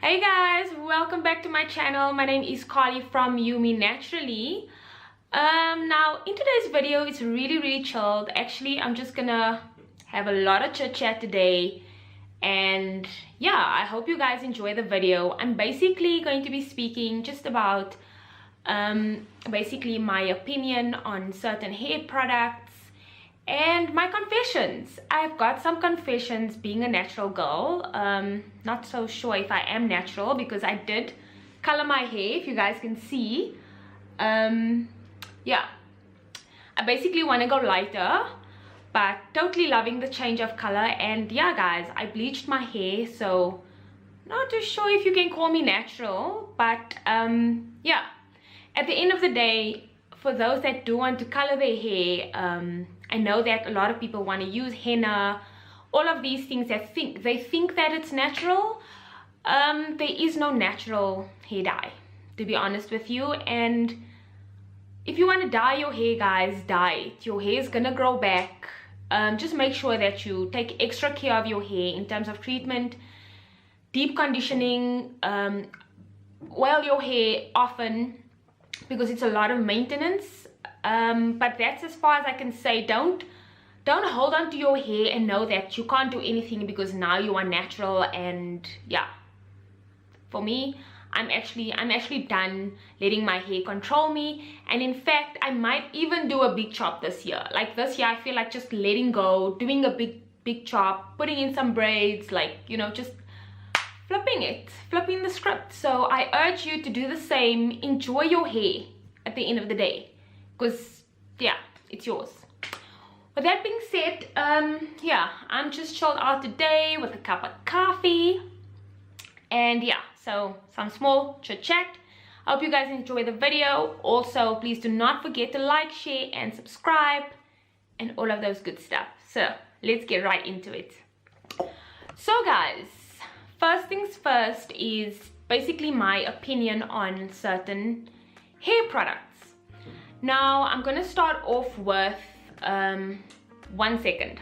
Hey guys, welcome back to my channel. My name is Carly from Yumi Naturally. Now in today's video, it's really chilled. Actually, I'm just gonna have a lot of chit chat today, and yeah, I hope you guys enjoy the video. I'm basically going to be speaking just about basically my opinion on certain hair products and my confessions. I've got some confessions being a natural girl. Not so sure if I am natural because I did color my hair, if you guys can see. Yeah, I basically want to go lighter, but totally loving the change of color. And yeah guys, I bleached my hair, so not too sure if you can call me natural, but yeah, at the end of the day, for those that do want to color their hair, I know that a lot of people want to use henna, all of these things that they think that it's natural. There is no natural hair dye, to be honest with you. And if you want to dye your hair, guys, dye it. Your hair is gonna grow back. Just make sure that you take extra care of your hair in terms of treatment, deep conditioning, oil your hair often, because it's a lot of maintenance. But that's as far as I can say. Don't hold on to your hair and know that you can't do anything because now you are natural. And yeah, for me, I'm actually done letting my hair control me. And in fact, I might even do a big chop this year. Like this year, I feel like just letting go, doing a big chop, putting in some braids, like, you know, just flipping the script. So I urge you to do the same. Enjoy your hair at the end of the day, because yeah, it's yours. With that being said, yeah, I'm just chilled out today with a cup of coffee, and yeah, so some small chit chat. I hope you guys enjoy the video. Also, please do not forget to like, share and subscribe and all of those good stuff. So let's get right into it. So guys, first things first is basically my opinion on certain hair products. Now I'm gonna start off with 1 second.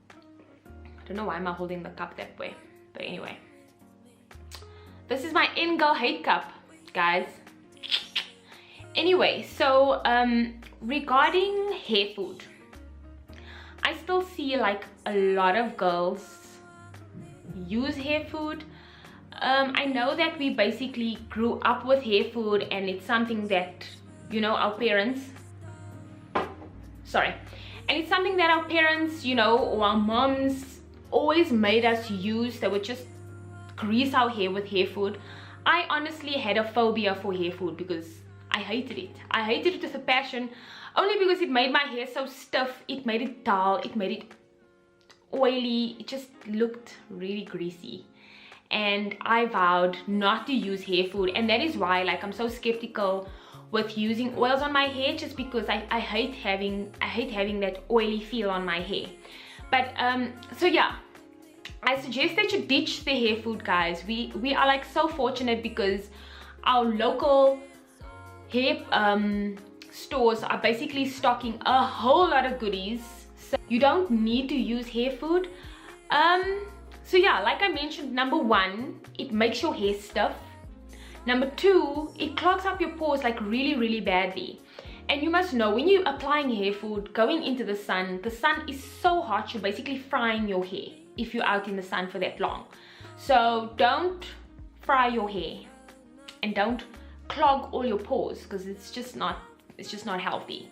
I don't know why I'm holding the cup that way, but anyway, this is my in-girl hate cup, guys. Anyway, so regarding hair food, I still see like a lot of girls use hair food. I know that we basically grew up with hair food, and it's something that, you know, our parents, you know, or our moms always made us use. They would just grease our hair with hair food. I honestly had a phobia for hair food because I hated it. I hated it with a passion, only because it made my hair so stiff, it made it dull, it made it oily, it just looked really greasy. And I vowed not to use hair food, and that is why, like, I'm so skeptical with using oils on my hair, just because I hate having that oily feel on my hair. But so yeah, I suggest that you ditch the hair food, guys. We are like so fortunate because our local hair stores are basically stocking a whole lot of goodies, so you don't need to use hair food. So yeah, like I mentioned, number one, it makes your hair stiff. Number two, it clogs up your pores like really badly. And you must know, when you're applying hair food, going into the sun is so hot, you're basically frying your hair if you're out in the sun for that long. So don't fry your hair, and don't clog all your pores, because it's just not healthy.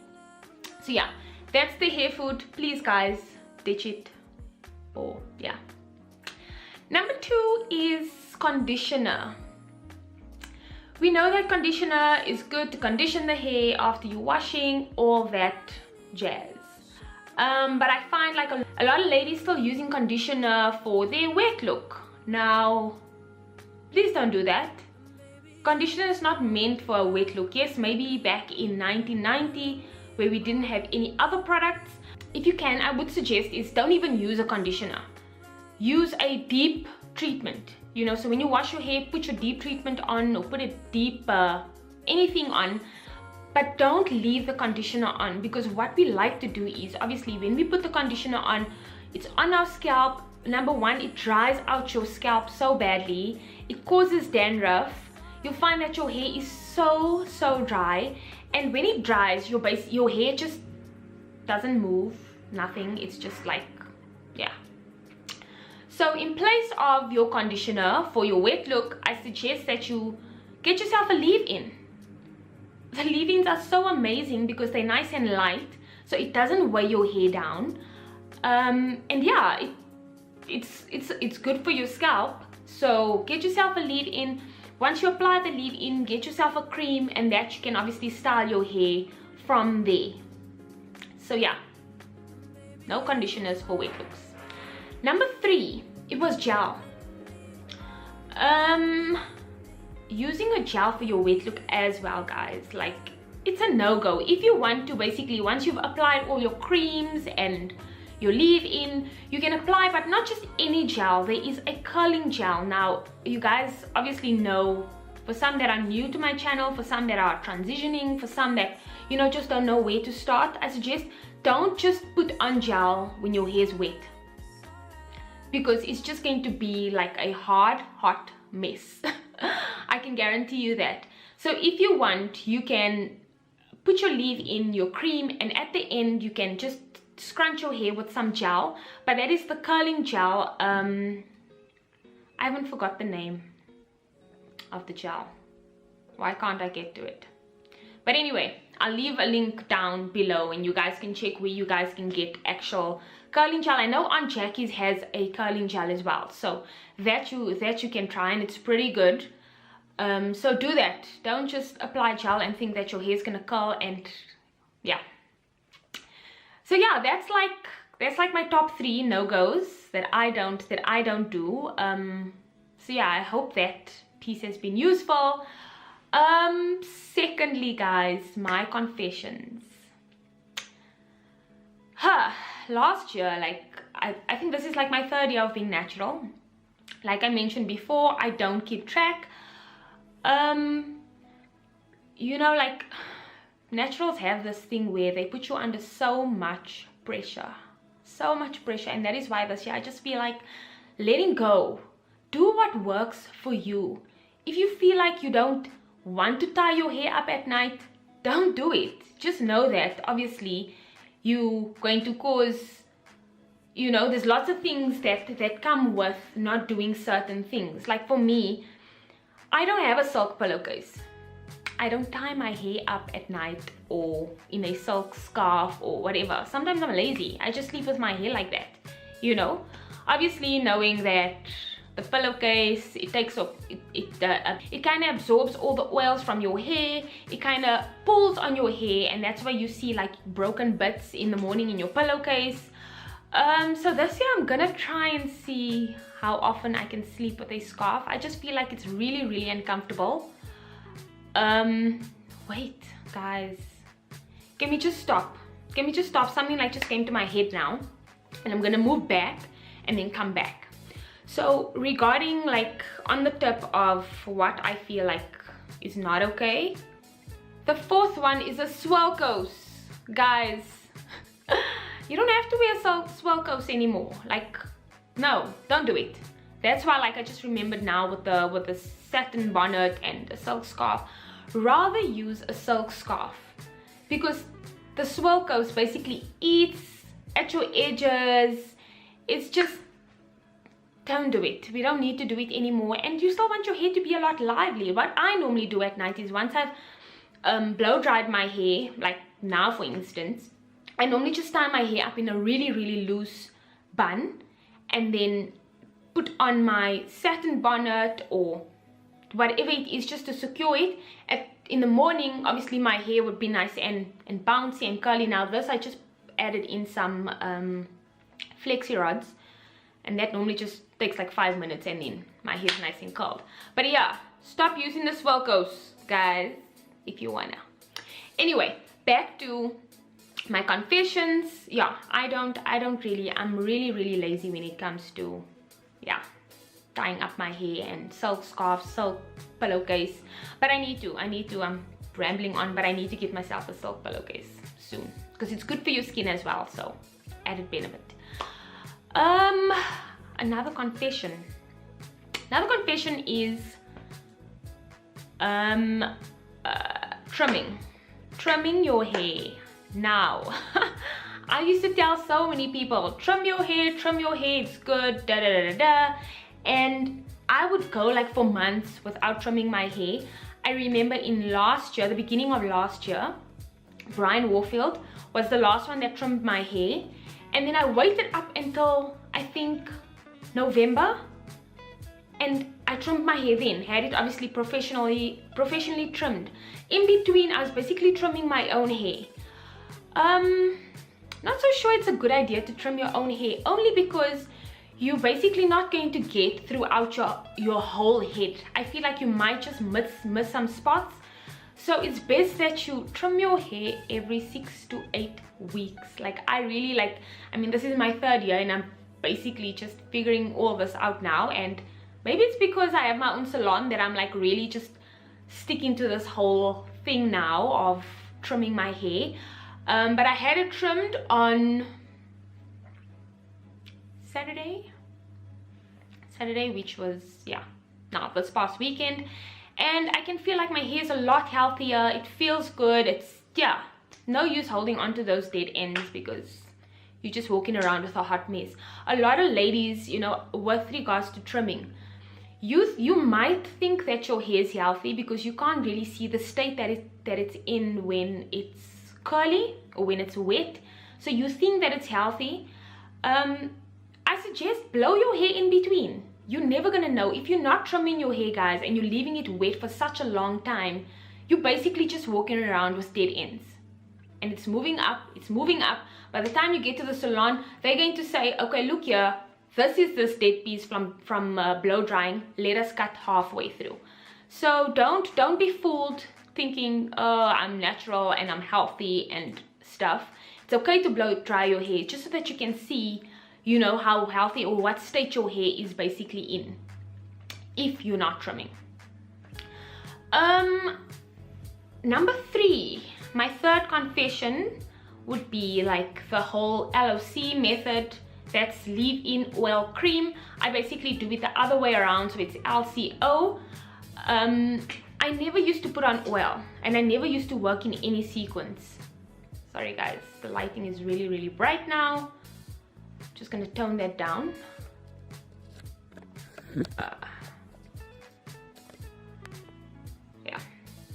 So yeah, that's the hair food. Please guys, ditch it. Or yeah. Number two is conditioner. We know that conditioner is good to condition the hair after you're washing, all that jazz. But I find like a lot of ladies still using conditioner for their wet look. Now, please don't do that. Conditioner is not meant for a wet look. Yes, maybe back in 1990, where we didn't have any other products. If you can, I would suggest is don't even use a conditioner. Use a deep treatment, you know. So when you wash your hair, put your deep treatment on, or put a deep anything on, but don't leave the conditioner on, because what we like to do is, obviously when we put the conditioner on, it's on our scalp, number one, it dries out your scalp so badly. It causes dandruff. You'll find that your hair is so dry, and when it dries, your hair just doesn't move, nothing. It's just like, yeah. So in place of your conditioner for your wet look, I suggest that you get yourself a leave-in. The leave-ins are so amazing because they're nice and light, so it doesn't weigh your hair down. And yeah, it's good for your scalp. So get yourself a leave-in. Once you apply the leave-in, get yourself a cream, and that you can obviously style your hair from there. So yeah, no conditioners for wet looks. Number 3, it was gel. Using a gel for your wet look as well, guys, like, it's a no-go. If you want to, basically, once you've applied all your creams and your leave-in, you can apply, but not just any gel. There is a curling gel. Now, you guys obviously know, for some that are new to my channel, for some that are transitioning, for some that, you know, just don't know where to start, I suggest don't just put on gel when your hair is wet, because it's just going to be like a hard, hot mess. I can guarantee you that. So if you want, you can put your leave-in, your cream, and at the end you can just scrunch your hair with some gel, but that is the curling gel. I haven't forgot the name of the gel. Why can't I get to it? But anyway, I'll leave a link down below and you guys can check where you guys can get actual curling gel. I know Aunt Jackie's has a curling gel as well, so that you can try, and it's pretty good. So do that. Don't just apply gel and think that your hair is gonna curl. And yeah, so yeah, that's like my top 3 no-goes that I don't do. So yeah, I hope that piece has been useful. Secondly, guys, my confessions. Last year, like, I think this is like my 3rd year of being natural. Like I mentioned before, I don't keep track. You know, like, naturals have this thing where they put you under so much pressure, and that is why this year I just feel like letting go. Do what works for you. If you feel like you don't want to tie your hair up at night, don't do it. Just know that obviously you're going to cause, you know, there's lots of things that come with not doing certain things. Like for me, I don't have a silk pillowcase. I don't tie my hair up at night or in a silk scarf or whatever. Sometimes I'm lazy. I just sleep with my hair like that, you know. Obviously, knowing that the pillowcase, it takes up, it kind of absorbs all the oils from your hair. It kind of pulls on your hair, and that's why you see like broken bits in the morning in your pillowcase. So this year I'm gonna try and see how often I can sleep with a scarf. I just feel like it's really uncomfortable. Wait, guys, can we just stop? Something like just came to my head now, and I'm gonna move back and then come back. So regarding, like, on the tip of what I feel like is not okay, the 4th one is a swelcose. Guys, you don't have to wear a swelcose anymore. Like, no, don't do it. That's why, like, I just remembered now with the satin bonnet and a silk scarf, rather use a silk scarf, because the swelcose basically eats at your edges. It's just, don't do it. We don't need to do it anymore. And you still want your hair to be a lot lively. What I normally do at night is, once I've blow dried my hair, like now for instance, I normally just tie my hair up in a really loose bun, and then put on my satin bonnet or whatever it is, just to secure it. In the morning, obviously my hair would be nice and bouncy and curly. Now this, I just added in some flexi rods, and that normally just takes like 5 minutes, and then my hair's nice and curled. But yeah, stop using the swelcose, guys, if you wanna. Anyway, back to my confessions. Yeah, I'm really lazy when it comes to, yeah, tying up my hair and silk scarf, silk pillowcase. But I need to, I'm rambling on, but I need to get myself a silk pillowcase soon, because it's good for your skin as well, so added benefit. another confession. Another confession is trimming your hair. Now I used to tell so many people, trim your hair, it's good, da da da da da, and I would go like for months without trimming my hair. I remember in last year, the beginning of last year, Brian Warfield was the last one that trimmed my hair, and then I waited up until I think November, and I trimmed my hair then. Had it obviously professionally trimmed. In between, I was basically trimming my own hair. Not so sure it's a good idea to trim your own hair, only because you're basically not going to get throughout your whole head. I feel like you might just miss some spots. So it's best that you trim your hair every 6 to 8 weeks. Like I mean, this is my 3rd year and I'm basically just figuring all this out now, and maybe it's because I have my own salon that I'm like really just sticking to this whole thing now of trimming my hair. But I had it trimmed on Saturday, which was, yeah, now this past weekend, and I can feel like my hair is a lot healthier. It feels good. It's, yeah, no use holding on to those dead ends because you're just walking around with a hot mess. A lot of ladies, you know, with regards to trimming, you might think that your hair is healthy because you can't really see the state that it's in when it's curly or when it's wet. So you think that it's healthy. I suggest blow your hair in between. You're never gonna know. If you're not trimming your hair, guys, and you're leaving it wet for such a long time, you're basically just walking around with dead ends, and it's moving up. By the time you get to the salon, they're going to say, okay, look here, this is this dead piece from blow drying, let us cut halfway through. So don't be fooled thinking, oh, I'm natural and I'm healthy and stuff. It's okay to blow dry your hair just so that you can see, you know, how healthy or what state your hair is basically in if you're not trimming. Number 3, my 3rd confession would be like the whole LOC method. That's leave-in oil cream. I basically do it the other way around, so it's LCO. I never used to put on oil, and I never used to work in any sequence. Sorry guys, the lighting is really, really bright now. Just gonna tone that down. Yeah,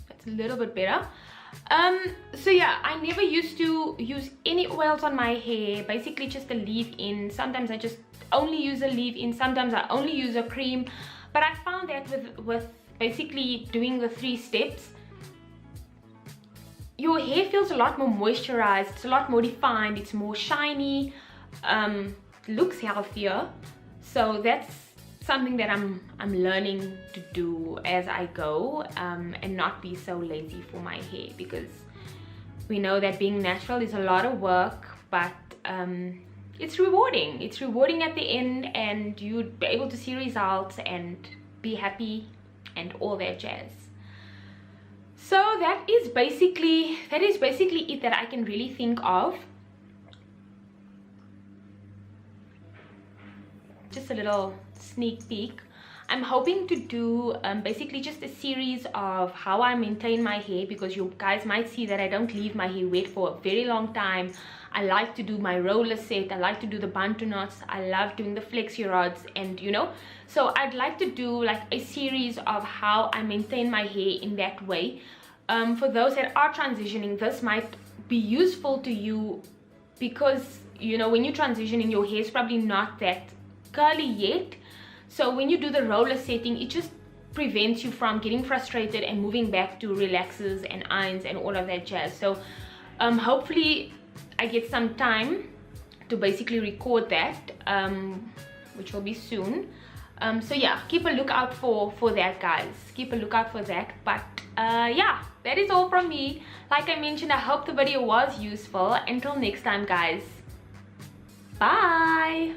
that's a little bit better. So yeah, I never used to use any oils on my hair, basically just a leave-in. Sometimes I just only use a leave-in, sometimes I only use a cream, but I found that with basically doing the 3 steps, your hair feels a lot more moisturized, it's a lot more defined, it's more shiny, looks healthier. So that's something that I'm learning to do as I go, and not be so lazy for my hair, because we know that being natural is a lot of work, but it's rewarding. It's rewarding at the end, and you'd be able to see results and be happy and all that jazz. So that is basically it that I can really think of. Just a little sneak peek. I'm hoping to do basically just a series of how I maintain my hair, because you guys might see that I don't leave my hair wet for a very long time. I like to do my roller set, I like to do the bantu knots, I love doing the flexi rods, and you know, so I'd like to do like a series of how I maintain my hair in that way. For those that are transitioning, this might be useful to you, because you know, when you're transitioning, your hair is probably not that curly yet. So when you do the roller setting, it just prevents you from getting frustrated and moving back to relaxers and irons and all of that jazz. So hopefully I get some time to basically record that, which will be soon. So yeah, keep a lookout for that, guys. Keep a lookout for that. But yeah, that is all from me. Like I mentioned, I hope the video was useful. Until next time, guys, bye.